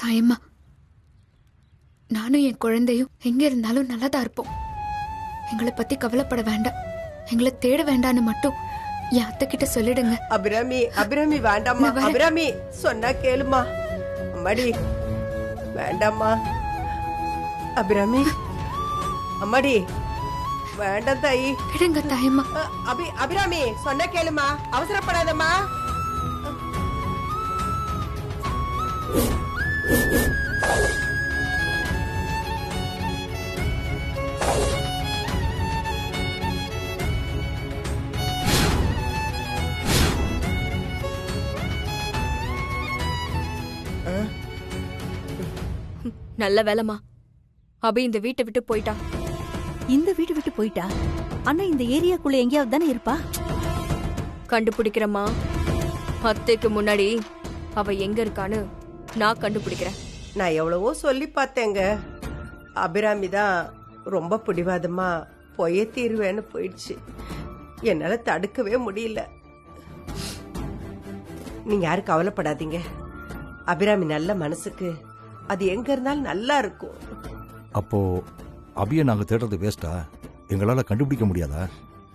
தாயம்மா, நானும் என் குழந்தையும் எங்க இருந்தாலும் நல்லாதான் இருப்போம். எங்களை பத்தி கவலைப்பட வேண்டாம், எங்களை தேட வேண்டான்னு மட்டும் என் அத்தை கிட்ட சொல்லிடுங்க. அபிராமி, அபிராமி வேண்டாம்மா. அபிராமி சொன்னா கேளுமா. அம்மாடி வேண்டாம்மா. அபிராமி, அம்மாடி வேண்டாம் தாயி. விடுங்க தாயம்மா. அபிராமி சொன்னா கேளுமா, அவசரப்படாதம்மா. நல்ல வேலைமா, அபி இந்த வீட்டை விட்டு போயிட்டா. இந்த வீட்டு விட்டு போயிட்டா? அண்ணா இந்த ஏரியாக்குள்ள எங்கேயாவது தானே இருப்பா. கண்டுபிடிக்கிறமா, அத்தைக்கு முன்னாடி அவ எங்க இருக்கான்னு நான் கண்டுபிடிக்கிறேன். நான் எவ்வளவோ சொல்லி பார்த்தேங்க. அபிராமி தான் ரொம்ப பிடிவாதமா போயே தீருவேன்னு போயிடுச்சு. என்னால தடுக்கவே முடியல. நீங்க யாரும் கவலைப்படாதீங்க. அபிராமி நல்ல மனசுக்கு அது எங்க இருந்தாலும் நல்லா இருக்கும். அப்போ அபியை நாங்க தேடுறது வேஸ்டா? எங்களால கண்டுபிடிக்க முடியாதா?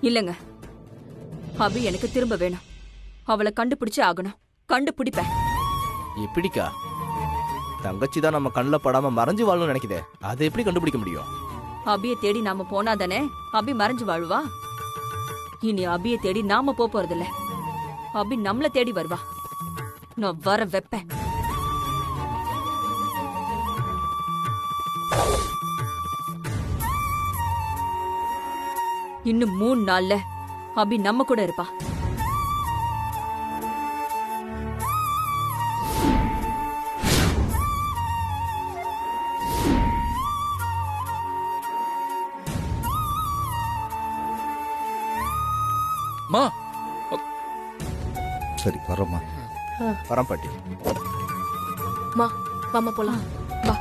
இல்லங்க, அபி எனக்கு திரும்ப வேணும். அவளை கண்டுபிடிச்சு ஆகணும். கண்டுபிடிப்பேன். எப்படிக்கா? தங்கச்சி தான் நம்ம கண்ணில் படாம மறைஞ்சு வாழணும்னு நினைக்குதே, அதை எப்படி கண்டுபிடிக்க முடியும்? அபியை தேடி நாம போனாதானே அபி மறைஞ்சு வாழுவா. இனி அபியை தேடி நாம போறதில்ல, அபி நம்மள தேடி வருவா. நான் வர வைப்பேன். இன்னும் 3 நாள்ல அபி நம்ம கூட இருப்பா. மா சரி வரோம்மா. வரம் பாட்டி. மா வாமா போலாம். வா.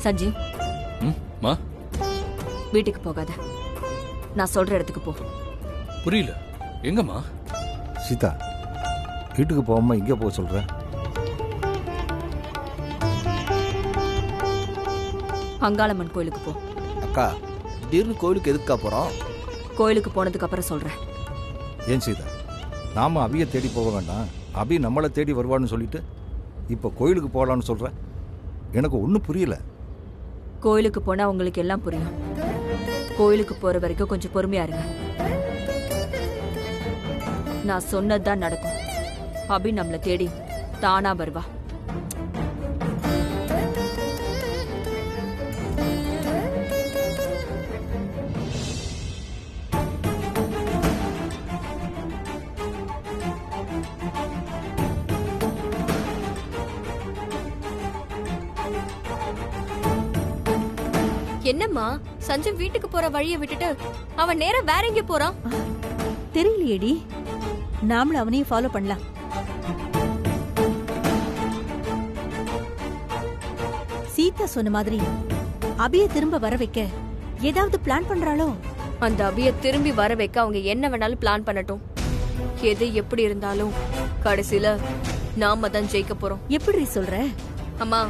சஞ்சீவ், மா, வீட்டுக்கு போகாத. நான் சொல்ற இடத்துக்கு போ. புரியல, எங்கம்மா? சீதா, வீட்டுக்கு போகாம இங்கே போக சொல்ற? அங்காளம்மன் கோயிலுக்கு போ. அக்கா, திடீர்னு கோயிலுக்கு எதுக்கா போறோம்? கோயிலுக்கு போனதுக்கு அப்புறம் சொல்றேன். ஏன் சீதா, நாம அபியை தேடி போக வேண்டாம், அபி நம்மளை தேடி வருவான்னு சொல்லிட்டு இப்போ கோயிலுக்கு போகலான்னு சொல்ற? எனக்கு ஒன்றும் புரியல. கோயிலுக்கு போனா உங்களுக்கு எல்லாம் புரியும். கோயிலுக்கு போற வரைக்கும் கொஞ்சம் பொறுமையா இருங்க. நான் சொன்னதுதான் நடக்கும். அபி நம்மள தேடி தானா வருவா. என்னம்மா, சஞ்சய் வீட்டுக்கு போற வழியை விட்டுட்டு அவன் நேரா வேற எங்க போறான்? தெரியலையேடி, நாமளும் அவனையும் ஃபாலோ பண்ணலாம். சீதா சொன்ன மாதிரி அபிய திரும்ப வர வைக்க ஏதாவது பிளான் பண்றாளோ? அந்த அபிய திரும்பி வர வைக்க அவங்க என்ன வேணாலும் பிளான் பண்ணட்டும். எது எப்படி இருந்தாலும் கடைசியில நாம தான் ஜெயிக்க போறோம். எப்படி சொல்ற? அம்மா,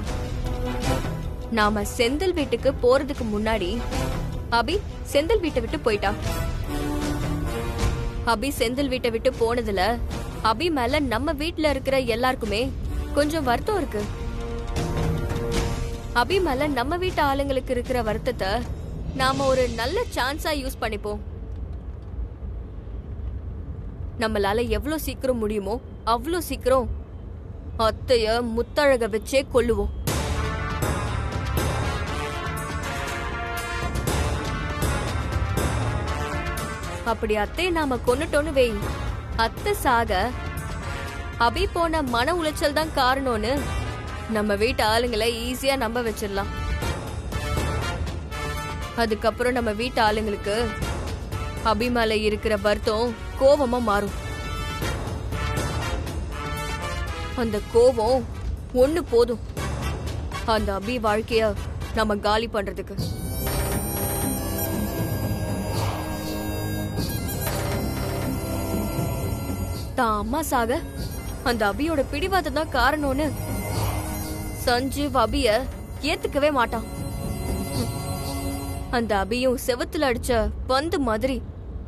நாம செந்தில் வீட்டுக்கு போறதுக்கு முன்னாடி அபி செந்தில் வீட்டை விட்டு போயிட்டா. அபி செந்தில் வீட்டை விட்டு போனதுல அபி மேல நம்ம வீட்டுல இருக்கிற எல்லாருக்குமே கொஞ்சம் வருத்தம் இருக்கு. அபி மேல நம்ம வீட்டு ஆளுங்களுக்கு இருக்கிற வருத்தத்தை நாம ஒரு நல்ல சான்ஸா யூஸ் பண்ணிப்போம். நம்மளால எவ்வளவு சீக்கிரம் முடியுமோ அவ்வளோ சீக்கிரம் அத்தைய முத்தழக வச்சே கொல்லுவோம். அப்படி அத்தையை நாம கொன்னுட்டோன்னு வை, அத்தை சாக அபி போன மன உளைச்சல் தான் காரணம்னு நம்ம வீட்டு ஆளுங்களை ஈஸியா நம்ப வச்சிடலாம். அதுக்கப்புறம் நம்ம வீட்டு ஆளுங்களுக்கு அபி மேல இருக்கிற வருத்தம் கோவமா மாறும். அந்த கோவம் ஒண்ணு போதும் அந்த அபி வாழ்க்கைய நம்ம காலி பண்றதுக்கு. தான் அம்மா சாக அந்த அபியோட பிடிவாதம் தான் காரணம்னு சஞ்சீவ் அபிய ஏத்துக்கவே மாட்டான். அந்த அபியும் செவத்துல அடிச்ச பந்து மாதிரி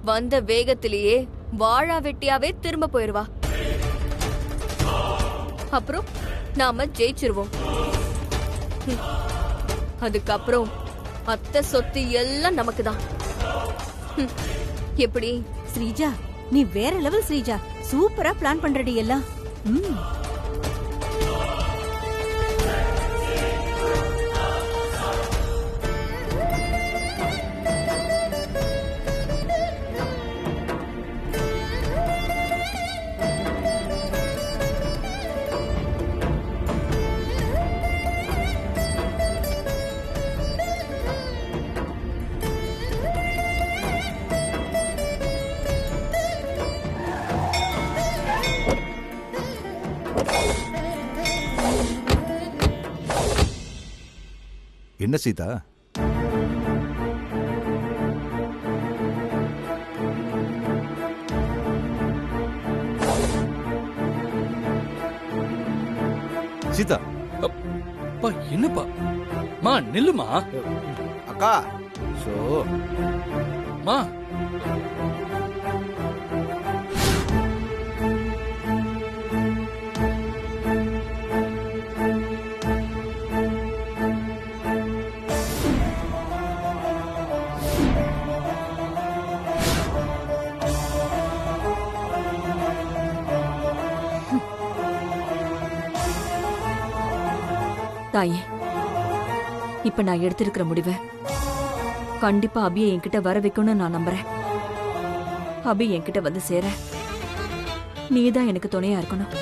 வந்த வேகத்திலேயே வாழா வெட்டியாவே திரும்ப போயிருவா. அப்புறம் நாம ஜெயிச்சிருவோம். அதுக்கப்புறம் அத்தை சொத்து எல்லாம் நமக்கு தான். எப்படி ஸ்ரீஜா, நீ வேற லெவல் ஸ்ரீஜா. சூப்பரா பிளான் பண்றடி எல்லாம். என்ன சீதா? சீதா, அப்பா என்னப்பா? மா நில்லுமா. அக்கா சோ மா தாயே, இப்ப நான் எடுத்திருக்கிற முடிவை கண்டிப்பா அபியை என்கிட்ட வர வைக்கணும்னு நான் நம்புறேன். அபி என்கிட்ட வந்து சேர நீதான் எனக்கு துணையா இருக்கணும்.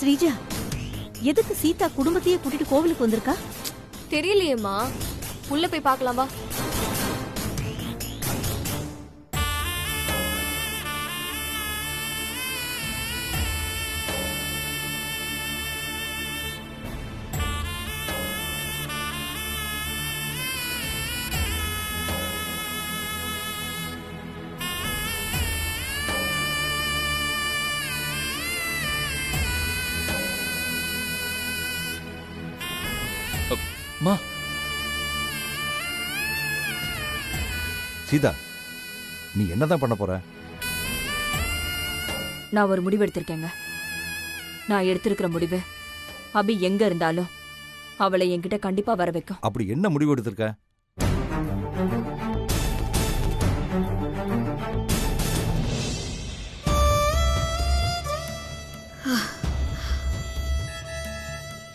ஸ்ரீஜா, எதுக்கு சீதா குடும்பத்தையே கூட்டிட்டு கோவிலுக்கு வந்திருக்கா? தெரியலையேம்மா, உள்ள போய் பார்க்கலாம் வா. மா சீதா, நீ என்னதான் பண்ண போற? நான் ஒரு முடிவு எடுத்திருக்கேங்க. நான் எடுத்திருக்கிற முடிவு அபி எங்க இருந்தாலும் அவளை என்கிட்ட கண்டிப்பா வர வைக்கும். அப்படி என்ன முடிவு எடுத்திருக்க?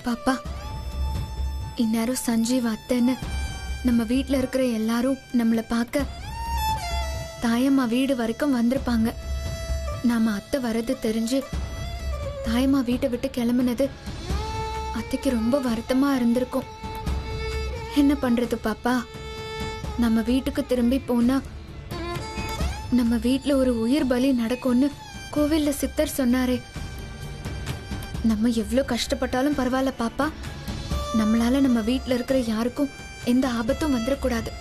பாப்பா, இந்நேரம் சஞ்சீவ் அத்தைன்னு நம்ம வீட்ல இருக்கிற எல்லாரும் நம்மளை பார்க்க தாயம்மா வீடு வரைக்கும் வந்திருப்பாங்க. நாம அத்தை வரது தெரிஞ்சு தாயம்மா வீட்டை விட்டு கிளம்புனது அத்தைக்கு ரொம்ப வருத்தமா இருந்திருக்கும். என்ன பண்றது பாப்பா? நம்ம வீட்டுக்கு திரும்பி போனா நம்ம வீட்ல ஒரு உயிர் பலி நடக்கும்னு கோவில்ல சித்தர் சொன்னாரே. நம்ம எவ்வளவு கஷ்டப்பட்டாலும் பரவாயில்ல பாப்பா, நம்மளால நம்ம வீட்ல இருக்கிற யாருக்கும் எந்த ஆபத்தும் வந்துடக்கூடாது.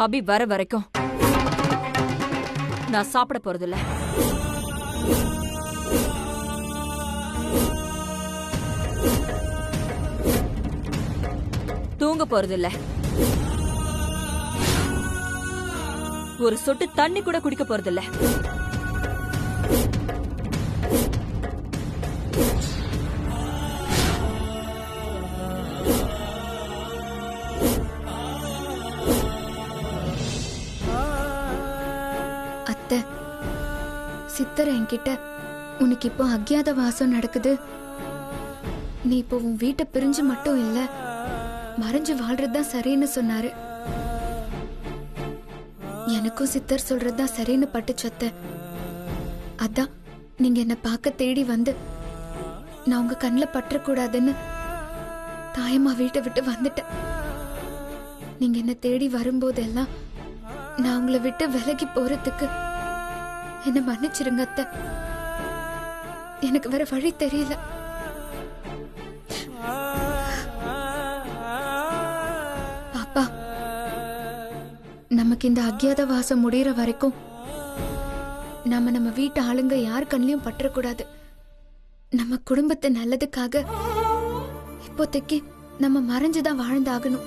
அபி வர வரைக்கும் நான் சாப்பிட போறதில்ல. தூங்க போறதில்ல. ஒரு சொட்டு தண்ணி கூட குடிக்க போறதில்ல. சித்தர் என்கிட்ட உனக்கு இப்போ அக்ஞாத வாசம் நடக்குது, நீ இப்போ உன் வீட்டை பிரிஞ்சு மட்டும் இல்ல மறைஞ்சு வாழ்றதுதான் சரின்னு சொன்னாரு. எனக்கும் சித்தர் சொல்றதுதான் சரின்னு பட்டுச்சத்த. அதான் நீங்க என்ன பார்க்க தேடி வந்து நான் உங்க கண்ணில் பற்றக்கூடாதுன்னு தாயம்மா வீட்டை விட்டு வந்துட்டேன். நீங்க என்ன தேடி வரும்போதெல்லாம் நான் உங்களை விட்டு விலகி போறதுக்கு என்ன மன்னிச்சிருங்க அத்தை. எனக்கு வேற வழி தெரியல. பாப்பா, நமக்கு இந்த அக்ஞாத வாசம் முடியற வரைக்கும் நம்ம வீட்டு ஆளுங்க யார் கண்ணிலையும் பற்றக்கூடாது. நம்ம குடும்பத்து நல்லதுக்காக இப்போதைக்கு நம்ம மறைஞ்சுதான் வாழ்ந்தாகணும்.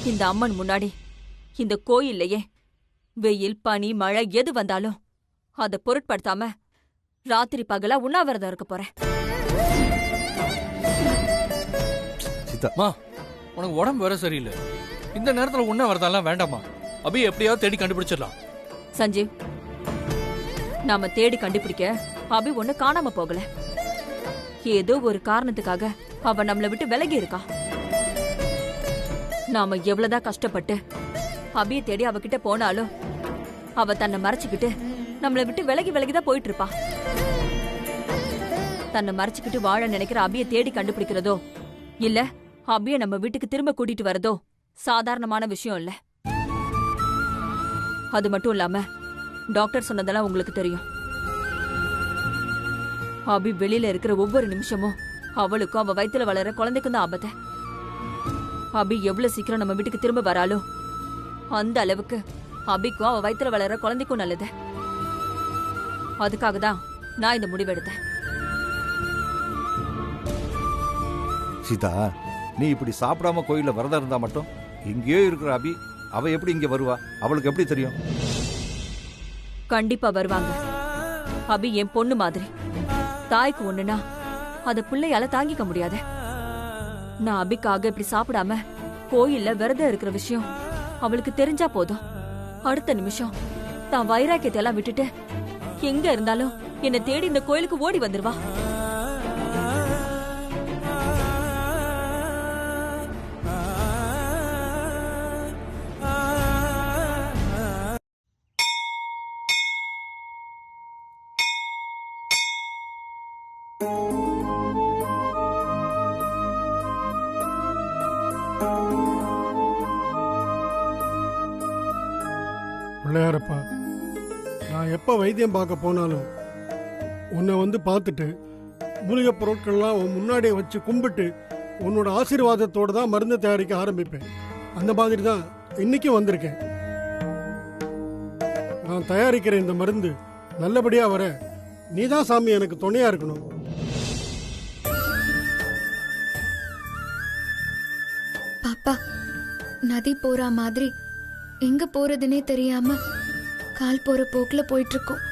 இந்த அம்மன் முன்னாடி இந்த கோயில்லையே வெயில் பனி மழை எது வந்தாலும் அதை பொருட்படுத்தாம ராத்திரி பகலா உண்ணாவிரதம் இருக்க போறேன். மா, உனக்கு உடம்பு வேற சரியில்லை. இந்த நேரத்துல உண்ணாவிரதம்லாம் வேண்டாமா. அபி எப்படியாவது தேடி கண்டுபிடிச்சிடலாம். சஞ்சீவ், நாம தேடி கண்டுபிடிக்க அபி ஒண்ணு காணாம போகல. ஏதோ ஒரு காரணத்துக்காக அவ நம்மளை விட்டு விலகி இருக்கா. நாம எவ்வளவுதான் கஷ்டப்பட்டு அபியை தேடி அவகிட்ட போனாலும் அவ தன்னை மறைச்சுக்கிட்டு நம்மளை விட்டு விலகிதான் போயிட்டு இருப்பா. தன்னை மறைச்சுக்கிட்டு வாழ நினைக்கிற அபியை தேடி கண்டுபிடிக்கிறதோ இல்ல அபியை நம்ம வீட்டுக்கு திரும்ப கூட்டிட்டு வரதோ சாதாரணமான விஷயம் இல்ல. அது மட்டும் இல்லாம டாக்டர் சொன்னதெல்லாம் உங்களுக்கு தெரியும். அபி வெளியில இருக்கிற ஒவ்வொரு நிமிஷமும் அவளுக்கும் அவ வயித்துல வளர குழந்தைக்கும் தான் ஆபத்து. அபி எவ்வளவு சீக்கிரம் நம்ம வீட்டுக்கு திரும்ப வராலோ அந்த அளவுக்கு அபிக்கும் அவ வயித்துல வளர குழந்தைக்கும் நல்லது. அதுக்காக தான் நான் இந்த முடிவெடுத்தேன். சீதா, நீ இப்படி சாப்பிடாம கோயில்ல விரதம் இருந்தா மட்டும் இங்கேயோ இருக்கிற அபி அவ எப்படி இங்க வருவா? அவளுக்கு எப்படி தெரியும்? கண்டிப்பா வருவாங்க. அபி என் பொண்ணு மாதிரி. தாய்க்கு ஒண்ணுனா அத பிள்ளையால தாங்கிக்க முடியாது. நான் அபிக்காக இப்படி சாப்பிடாம கோயில்ல விரதம் இருக்கிற விஷயம் அவளுக்கு தெரிஞ்சா போதும், அடுத்த நிமிஷம் தான் வைராக்கியத்தை எல்லாம் விட்டுட்டு எங்க இருந்தாலும் என்னை தேடி இந்த கோயிலுக்கு ஓடி வந்துருவா. பிள்ளையாரப்பா, நான் எப்போ வைத்தியம் பார்க்க போனாலும் உன்னை வந்து பார்த்துட்டு மூலிகை பொருட்கள்லாம் உன் முன்னாடியே வச்சு கும்பிட்டு உன்னோட ஆசீர்வாதத்தோடு தான் மருந்து தயாரிக்க ஆரம்பிப்பேன். அந்த மாதிரி தான் இன்னைக்கும் வந்திருக்கேன். நான் தயாரிக்கிற இந்த மருந்து நல்லபடியாக வர நீதான் சாமி எனக்கு துணையாக இருக்கணும். பாப்பா, நதி போற மாதிரி எங்க போறதுன்னே தெரியாம கால் போற போக்குல போயிட்டு இருக்கோம்.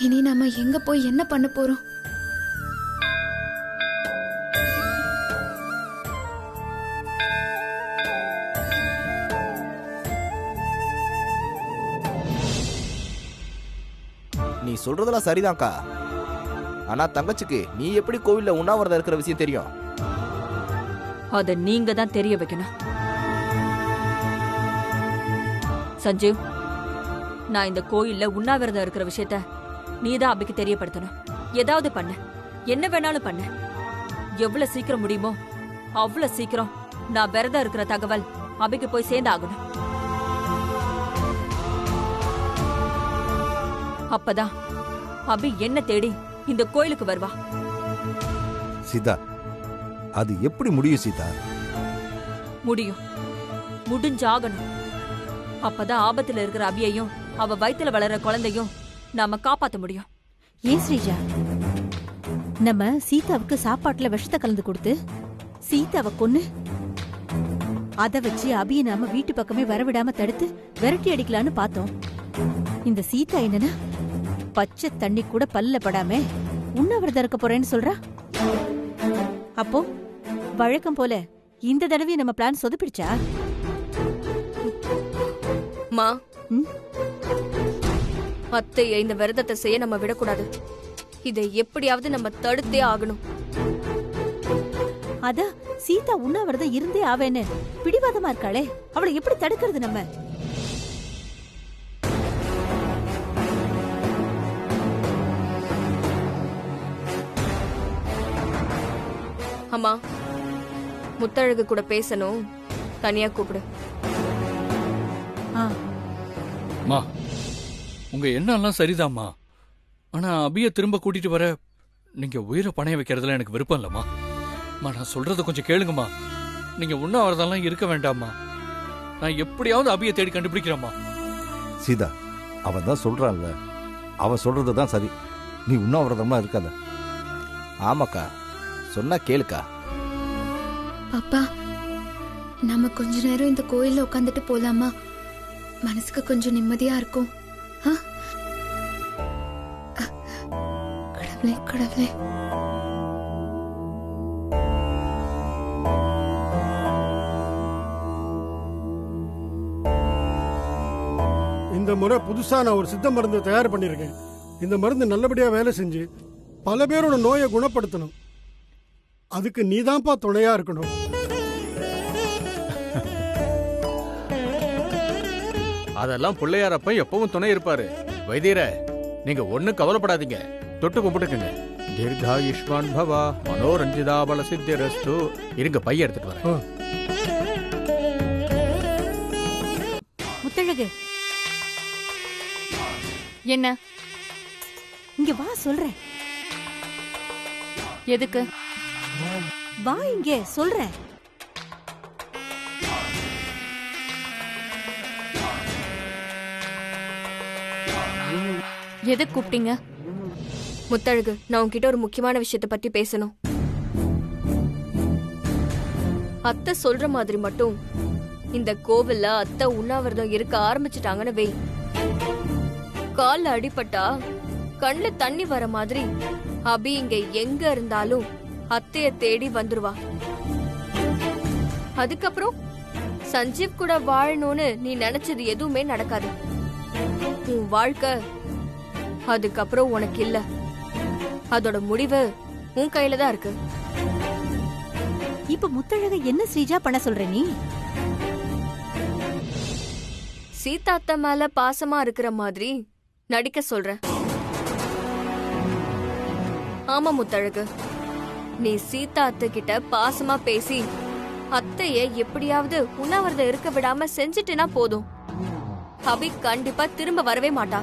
இனி நாம எங்க போய் என்ன பண்ண போறோம்? நீ சொல்றதெல்லாம் சரிதான்க்கா. ஆனா தங்கச்சிக்கு நீ எப்படி கோவில்ல உண்ணாவிரதம் இருக்கிற விஷயம் தெரியும்? அத நீங்க தான் தெரிய வைக்கணும். சஞ்சீவ், நான் இந்த கோயில்ல உண்ணாவிரதம் இருக்கிற விஷயத்த நீதான் அபிக்கு தெரியப்படுத்தணும். ஏதாவது பண்ணு, என்ன வேணாலும் பண்ணு. எவ்வளவு சீக்கிரம் முடியுமோ அவ்வளவு சீக்கிரம் நான் விரதம் இருக்கிற தகவல் அபிக்கு போய் சேர்ந்தாகணும். அப்பதான் அபி என்ன தேடி இந்த கோயிலுக்கு வருவா. சீதா, அது எப்படி முடியும் சீதா? முடியும், முடிஞ்சாகணும். அப்பதான் ஆபத்துல இருக்கிற அபியையும் அவ வயித்துல வளர்ற குழந்தையும் நாம காப்பாத்த முடியும். ஏன் ஸ்ரீஜா, நம்ம சீதாவுக்கு சாப்பாட்டுல விஷத்தை கலந்து கொடுத்து சீதாவை கொன்னு அத வச்சு அபியை நாம வீட்டு பக்கமே வரவிடாம தடுத்து விரட்டி அடிக்கலான்னு பார்த்தோம். இந்த சீதா என்னன்னா பச்சை தண்ணி கூட பல்ல படாம உண்ணாவிரதம் இருக்க போறேன்னு சொல்றா. அப்போ வழக்கம் போல இந்த தடவை நம்ம பிளான் சொதப்பிடுச்சா? மா ம்? அத்தைய இந்த விரதத்தை செய்ய நம்ம விடக்கூடாது. இதை எப்படியாவது நம்ம தடுத்தே ஆகணும். அதான் சீதா உண்ணாவிரதம் இருந்தே ஆவேன்னு பிடிவாதமா இருக்காளே, அவளை எப்படி தடுக்கிறது நம்ம? அம்மா, முத்தழகு கூட பேசணும், தனியா கூப்பிடு. ஆ, மா உங்க எண்ணெல்லாம் சரிதாம்மா. ஆனா அபிய திரும்ப கூட்டிட்டு வர நீங்க உயிரை பணைய வைக்கிறதுல எனக்கு விருப்பம் இல்லம்மா. நான் சொல்றத கொஞ்சம் கேளுங்கம்மா. நீங்க உண்ணாவிரதம்லாம் இருக்க வேண்டாம்மா. நான் எப்படியாவது அபிய தேடி கண்டுபிடிக்கிறேம்மா. சீதா, அவன் தான் சொல்றான்ல, அவன் சொல்றது தான் சரி. நீ உண்ணாவிரதமா இருக்காத. ஆமாக்கா, சொன்னா கேளுக்கா. பாப்பா, நாம கொஞ்ச நேரம் இந்த கோயில்ல உட்காந்துட்டு போலாமா? மனசுக்கு கொஞ்சம் நிம்மதியா இருக்கும். ஆ? கடவுளே கடவுளே. இந்த முறை புதுசா நான் ஒரு சித்த மருந்து தயார் பண்ணியிருக்கேன். இந்த மருந்து நல்லபடியா வேலை செஞ்சு பல பேரோட நோயை குணப்படுத்தணும். அதுக்கு நீதான்ப்பா துணையா இருக்கணும். அதெல்லாம் பிள்ளையாரப்ப எப்பவும் துணை இருப்பாரு. வைத்தியர, நீங்க ஒண்ணும் கவலைப்படாதீங்க, தொட்டு கும்பிட்டுக்குங்க. தீர்காயுஷ்மான் பவா மனோரஞ்சிதா பல சித்திரஸ்து. இருங்க, பைய எடுத்துட்டு வரேன். முத்தழகு, என்ன? இங்க வா சொல்றேன். எதுக்கு? வா இங்கே சொல்றேன். எதுக்கு கூப்பிட்டீங்க? முத்தழகு, நான் உன்கிட்ட ஒரு முக்கியமான விஷயத்தை பத்தி பேசணும். அத்தை சொல்ற மாதிரி மட்டும் இந்த கோவில்ல அத்தை உண்ணாவிரதம் இருக்க ஆரம்பிச்சுட்டாங்கன்னு வை. கால்ல அடிபட்டா கண்ணுல தண்ணி வர மாதிரி அபி இங்க எங்க இருந்தாலும் அத்தைய தேடி வந்துருவா. அதுக்கப்புறம் சஞ்சீவ் கூட வாழணும்னு நீ நினைச்சது எதுவுமே நடக்காது. உன் வாழ்க்கை அதுக்கப்புறம் உனக்கு இல்ல. அதோட முடிவு உன் கையில தான் இருக்கு. இப்ப முத்தழக என்ன ஸ்ரீஜா பண்ண சொல்ற நீ? சீதா அத்தை மேல பாசமா இருக்கிற மாதிரி நடிக்க சொல்ற. ஆமா முத்தழகு, நீ சீதா அத்தை கிட்ட பாசமா பேசி அத்தைய எப்படியாவது உண்ணாவிரதம் இருக்க விடாம செஞ்சுட்டேனா போதும். அபி கண்டிப்பா திரும்ப வரவே மாட்டா.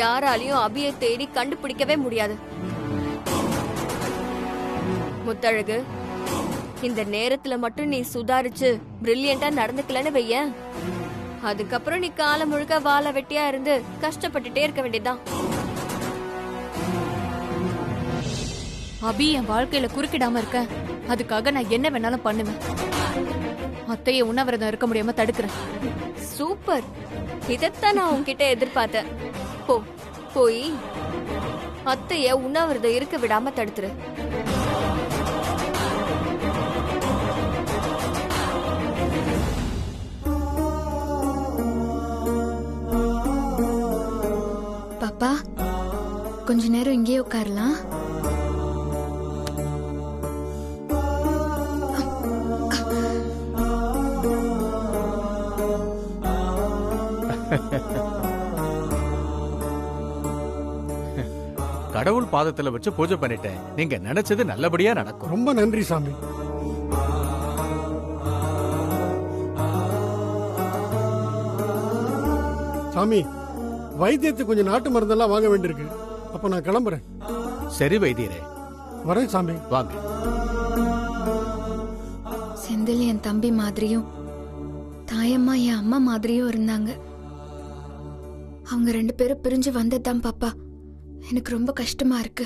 யாராலையும் அபியை தேடி கண்டுபிடிக்கவே முடியாது. முத்தழகு, இந்த நேரத்துல மட்டும் நீ சுதாரிச்சு பிரில்லியண்டா நடந்துக்கலன்னு வையேன், அதுக்கப்புறம் நீ காலம் முழுக்க வாழ வெட்டியா இருந்து கஷ்டப்பட்டுட்டே இருக்க வேண்டியதுதான். அபி என் வாழ்க்கையில குறுக்கிடாம இருக்க, அதுக்காக நான் என்ன வேணாலும் பண்ணுவேன். அத்தைய உண்ணாவிரதம் இருக்க முடியாம தடுக்கிறேன். சூப்பர், இதத்தான் நான் உன்கிட்ட எதிர்பார்த்தேன். போ, போய் அத்தைய உண்ணாவிரதம் இருக்க விடாம தடுத்துரு. பாப்பா, கொஞ்ச நேரம் இங்கே உட்காரலாம். கடவுள் பாதத்துல வச்சு பூஜை பண்ணிட்டேன். நீங்க நினைச்சது நல்லபடியா நடக்கும். ரொம்ப நன்றி சாமி. சாமி, வைத்தியத்துக்கு கொஞ்சம் நாட்டு மருந்தெல்லாம் வாங்க வேண்டியிருக்கு. அப்ப நான் கிளம்புறேன். சரி வைத்தியரே, வரேன் சாமி. வாங்க. செந்தில் என் தம்பி மாதிரியும் தாயம்மா என் அம்மா மாதிரியும் இருந்தாங்க. அவங்க 2 பேரும் பிரிஞ்சு வந்ததுதான் பாப்பா எனக்கு ரொம்ப கஷ்டமா இருக்கு.